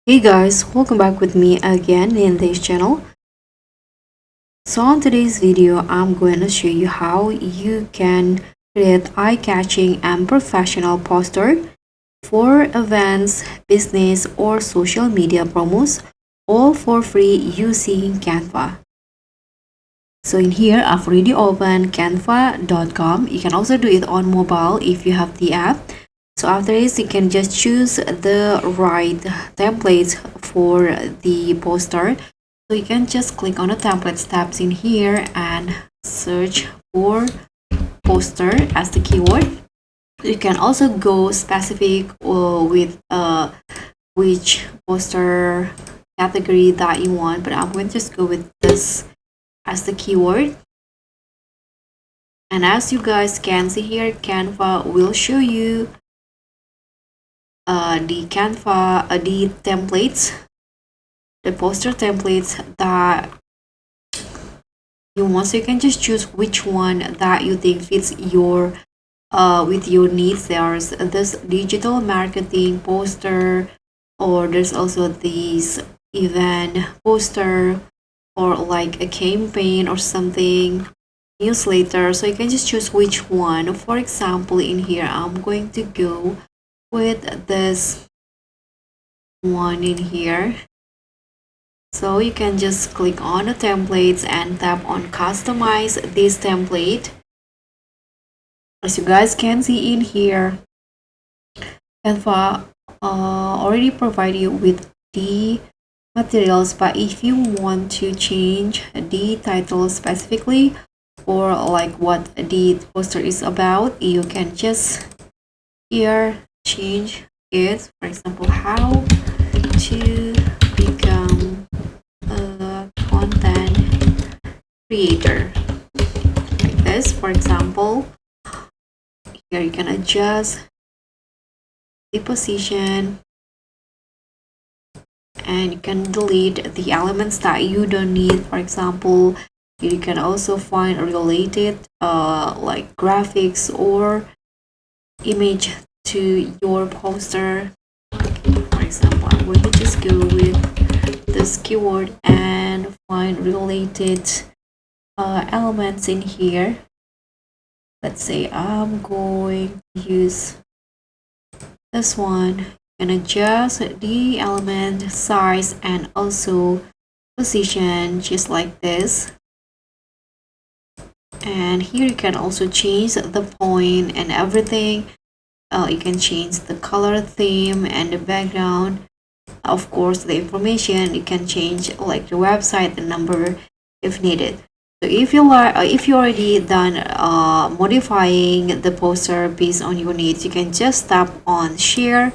Hey guys, welcome back with me again in this channel. So on today's video, I'm going to show you how you can create eye-catching and professional poster for events, business or social media promos, all for free using Canva. So in here, I've already opened canva.com. You can also do it on mobile if you have the app. So after this, you can just choose the right templates for the poster. So you can just click on the templates tabs in here and search for poster as the keyword. You can also go specific with which poster category that you want, but I'm going to just go with this as the keyword. And as you guys can see here, Canva will show you the templates, the poster templates that you want. So you can just choose which one that you think fits your with your needs. There's this digital marketing poster, or there's also this event poster, or like a campaign or something, newsletter. So you can just choose which one. For example, in here I'm going to go with this one in here. So you can just click on the templates and tap on customize this template. As you guys can see in here, Canva already provide you with the materials, but if you want to change the title specifically or like what the poster is about, you can just here change it. For example, how to become a content creator, like this. For example, here you can adjust the position and you can delete the elements that you don't need. For example, you can also find related like graphics or image to your poster. For example, I'm going to just go with this keyword and find related elements in here. Let's say I'm going to use this one and adjust the element size and also position just like this. And here you can also change the point and everything. You can change the color, theme and the background. Of course, the information you can change like the website, the number if needed. So if you already done modifying the poster based on your needs, you can just tap on share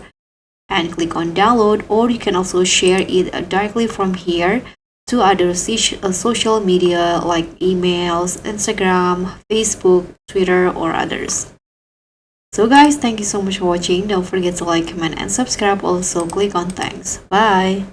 and click on download, or you can also share it directly from here to other social media like emails, Instagram, Facebook, Twitter, or others. So guys, thank you so much for watching. Don't forget to like, comment, and subscribe. Also click on thanks. Bye.